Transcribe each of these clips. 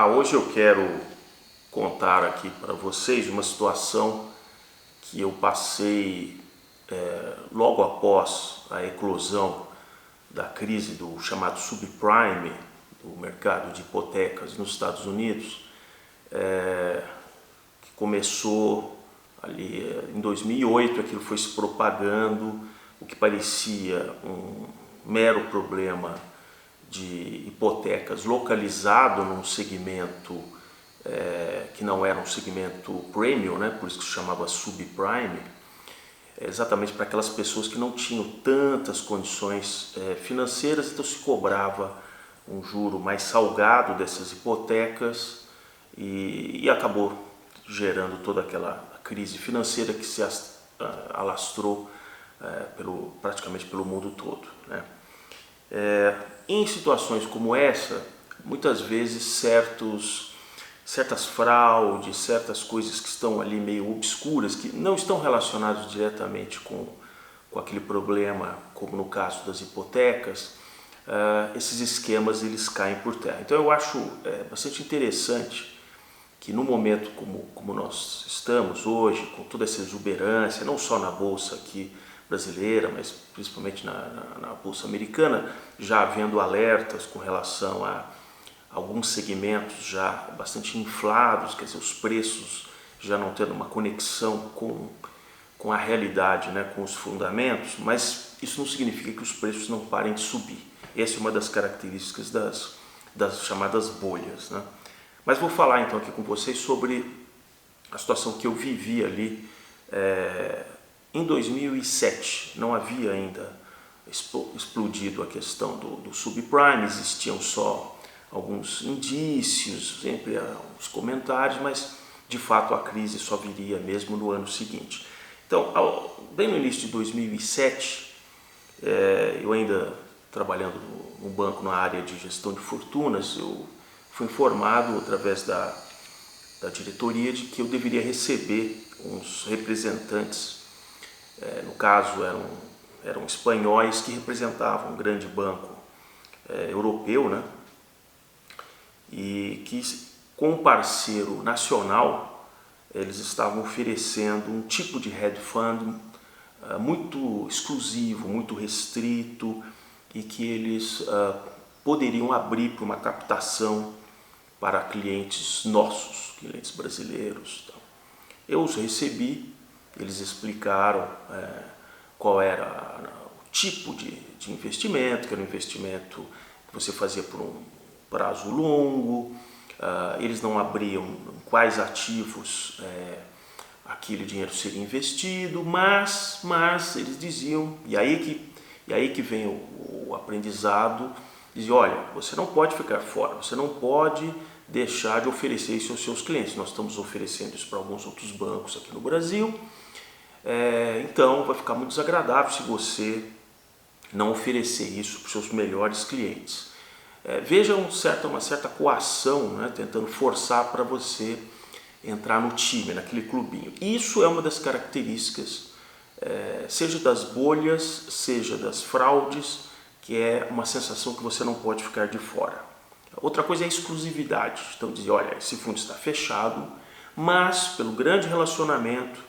Hoje eu quero contar aqui para vocês uma situação que eu passei logo após a eclosão da crise do chamado subprime, do mercado de hipotecas nos Estados Unidos, que começou ali em 2008. Aquilo foi se propagando, o que parecia um mero problema de hipotecas localizado num segmento que não era um segmento premium, né? Por isso que se chamava subprime, exatamente para aquelas pessoas que não tinham tantas condições financeiras. Então se cobrava um juro mais salgado dessas hipotecas e acabou gerando toda aquela crise financeira que se alastrou praticamente pelo mundo todo, né? Em situações como essa, muitas vezes certas fraudes, certas coisas que estão ali meio obscuras, que não estão relacionadas diretamente com aquele problema, como no caso das hipotecas, esses esquemas eles caem por terra. Então eu acho bastante interessante que no momento como nós estamos hoje, com toda essa exuberância, não só na bolsa aqui brasileira, mas principalmente na bolsa americana, já havendo alertas com relação a alguns segmentos já bastante inflados, quer dizer, os preços já não tendo uma conexão com a realidade, né, com os fundamentos, mas isso não significa que os preços não parem de subir. Essa é uma das características das chamadas bolhas, né? Mas vou falar então aqui com vocês sobre a situação que eu vivi ali em 2007. Não havia ainda explodido a questão do subprime, existiam só alguns indícios, sempre uns comentários, mas de fato a crise só viria mesmo no ano seguinte. Então, bem no início de 2007, eu ainda trabalhando no banco na área de gestão de fortunas, eu fui informado através da diretoria de que eu deveria receber uns representantes, no caso eram espanhóis que representavam um grande banco europeu, né? E que com um parceiro nacional eles estavam oferecendo um tipo de hedge fund muito exclusivo, muito restrito, e que eles poderiam abrir para uma captação para clientes nossos, clientes brasileiros. Eu os recebi, eles explicaram qual era o tipo de investimento, que era um investimento que você fazia por um prazo longo. Eles não abriam quais ativos aquele dinheiro seria investido, mas eles diziam, e aí que vem o aprendizado, diziam: olha, você não pode ficar fora, você não pode deixar de oferecer isso aos seus clientes. Nós estamos oferecendo isso para alguns outros bancos aqui no Brasil, então vai ficar muito desagradável se você não oferecer isso para os seus melhores clientes. Veja uma certa coação, né, tentando forçar para você entrar no time, naquele clubinho. Isso é uma das características, seja das bolhas, seja das fraudes, que é uma sensação que você não pode ficar de fora. Outra coisa é a exclusividade. Então dizer: olha, esse fundo está fechado, mas pelo grande relacionamento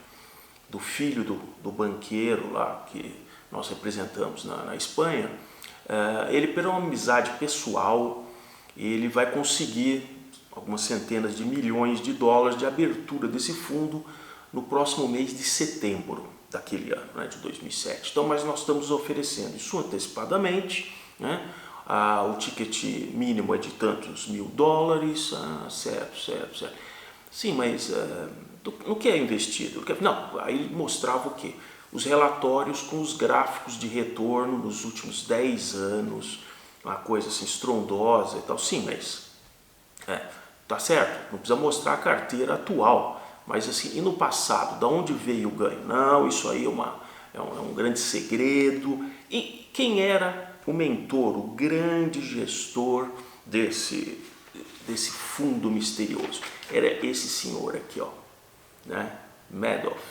do filho do banqueiro lá que nós representamos na Espanha, ele, por uma amizade pessoal, ele vai conseguir algumas centenas de milhões de dólares de abertura desse fundo no próximo mês de setembro daquele ano, né, de 2007. Então, mas nós estamos oferecendo isso antecipadamente, né? O ticket mínimo é de tantos mil dólares. Certo. Sim, mas no que é investido? Não, aí ele mostrava o quê? Os relatórios com os gráficos de retorno nos últimos 10 anos, uma coisa assim estrondosa e tal. Sim, mas tá certo, não precisa mostrar a carteira atual, mas assim, e no passado, da onde veio o ganho? Não, isso aí é um grande segredo. E quem era o mentor, o grande gestor desse fundo misterioso? Era esse senhor aqui, ó, né? Madoff,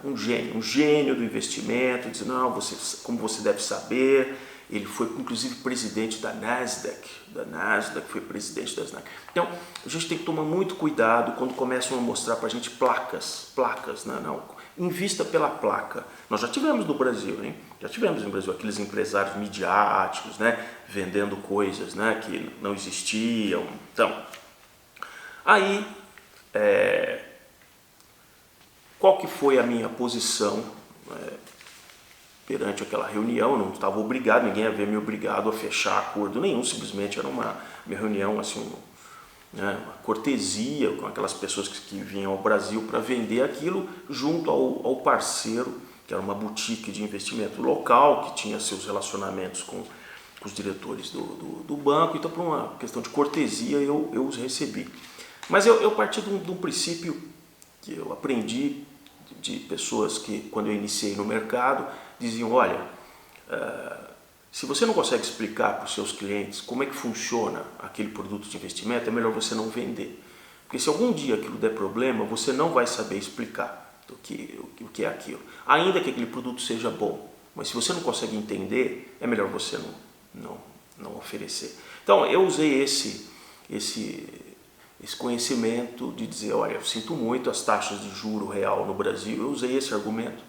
um gênio do investimento. Diz: não, como você deve saber, ele foi inclusive presidente da Nasdaq, foi presidente da Nasdaq. Então a gente tem que tomar muito cuidado quando começam a mostrar para a gente placas, né? Não, invista pela placa. Nós já tivemos no Brasil, hein? Já tivemos no Brasil aqueles empresários midiáticos, né? Vendendo coisas, né? Que não existiam. Então, aí, qual que foi a minha posição perante aquela reunião? Eu não estava obrigado, ninguém havia me obrigado a fechar acordo nenhum, simplesmente era uma reunião assim, uma cortesia com aquelas pessoas que vinham ao Brasil para vender aquilo junto ao parceiro, que era uma boutique de investimento local, que tinha seus relacionamentos com os diretores do banco. Então, por uma questão de cortesia, eu os recebi. Mas eu parti de um princípio que eu aprendi de pessoas que, quando eu iniciei no mercado, diziam: olha, se você não consegue explicar para os seus clientes como é que funciona aquele produto de investimento, é melhor você não vender. Porque se algum dia aquilo der problema, você não vai saber explicar o que é aquilo. Ainda que aquele produto seja bom, mas se você não consegue entender, é melhor você não oferecer. Então eu usei esse conhecimento de dizer: olha, eu sinto muito, as taxas de juro real no Brasil, eu usei esse argumento,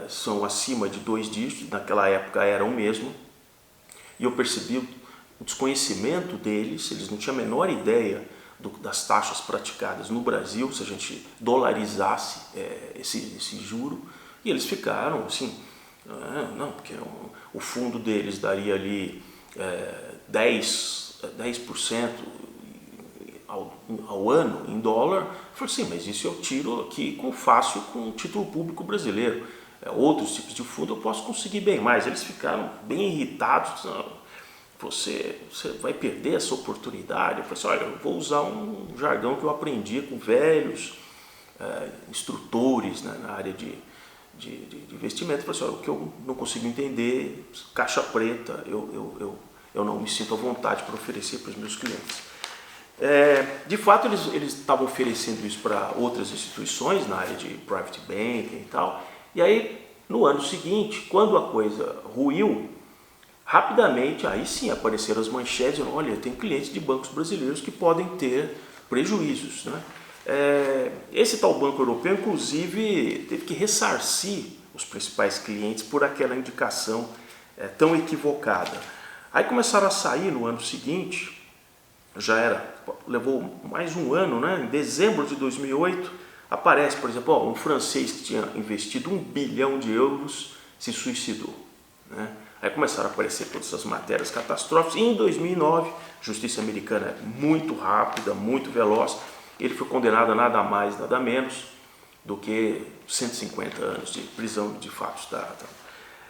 são acima de 2 dígitos, naquela época eram mesmo, e eu percebi o desconhecimento deles, eles não tinham a menor ideia das taxas praticadas no Brasil, se a gente dolarizasse esse juro, e eles ficaram assim: não, porque o fundo deles daria ali 10% ao ano em dólar. Eu falei assim: mas isso eu tiro aqui fácil com o título público brasileiro. Outros tipos de fundo eu posso conseguir bem mais. Eles ficaram bem irritados. Você vai perder essa oportunidade. Eu falei assim: olha, eu vou usar um jargão que eu aprendi com velhos instrutores, né, na área de investimento. Eu falei assim: olha, o que eu não consigo entender, caixa preta, eu não me sinto à vontade para oferecer para os meus clientes. De fato, eles estavam oferecendo isso para outras instituições na área de private banking e tal. E aí, no ano seguinte, quando a coisa ruiu, rapidamente, aí sim apareceram as manchetes dizendo: olha, tem clientes de bancos brasileiros que podem ter prejuízos, né? Esse tal banco europeu, inclusive, teve que ressarcir os principais clientes por aquela indicação tão equivocada. Aí começaram a sair no ano seguinte, levou mais um ano, né? Em dezembro de 2008, aparece, por exemplo, um francês que tinha investido 1 bilhão de euros se suicidou, né? Aí começaram a aparecer todas essas matérias catastróficas. E em 2009, a justiça americana é muito rápida, muito veloz, ele foi condenado a nada mais, nada menos do que 150 anos de prisão de fatos.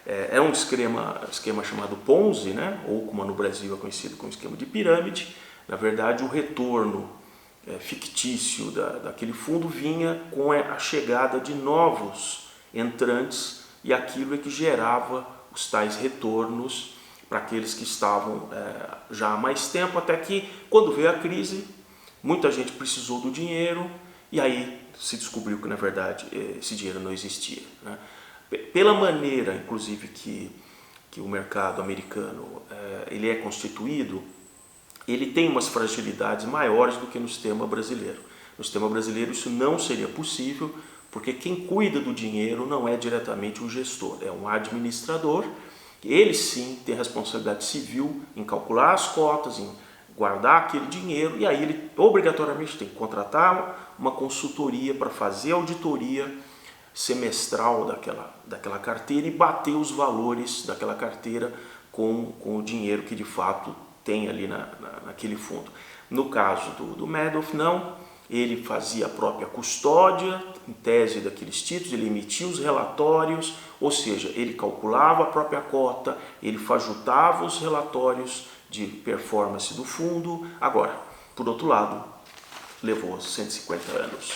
É um esquema chamado Ponzi, né? Ou como no Brasil é conhecido como esquema de pirâmide. Na verdade, o retorno fictício daquele fundo vinha com a chegada de novos entrantes, e aquilo é que gerava os tais retornos para aqueles que estavam já há mais tempo, até que, quando veio a crise, muita gente precisou do dinheiro, e aí se descobriu que, na verdade, esse dinheiro não existia, né? Pela maneira, inclusive, que o mercado americano ele é constituído, ele tem umas fragilidades maiores do que no sistema brasileiro. No sistema brasileiro isso não seria possível, porque quem cuida do dinheiro não é diretamente um gestor, é um administrador. Ele sim tem responsabilidade civil em calcular as cotas, em guardar aquele dinheiro, e aí ele obrigatoriamente tem que contratar uma consultoria para fazer a auditoria semestral daquela carteira e bater os valores daquela carteira com o dinheiro que de fato tem ali naquele fundo. No caso do Madoff, não, ele fazia a própria custódia, em tese, daqueles títulos, ele emitia os relatórios, ou seja, ele calculava a própria cota, ele fajutava os relatórios de performance do fundo. Agora, por outro lado, levou 150 anos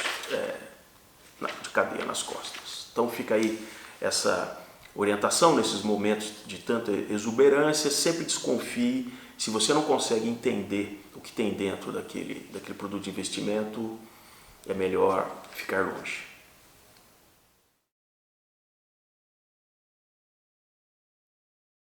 de cadeia nas costas. Então fica aí essa orientação nesses momentos de tanta exuberância: sempre desconfie. Se você não consegue entender o que tem dentro daquele produto de investimento, é melhor ficar longe.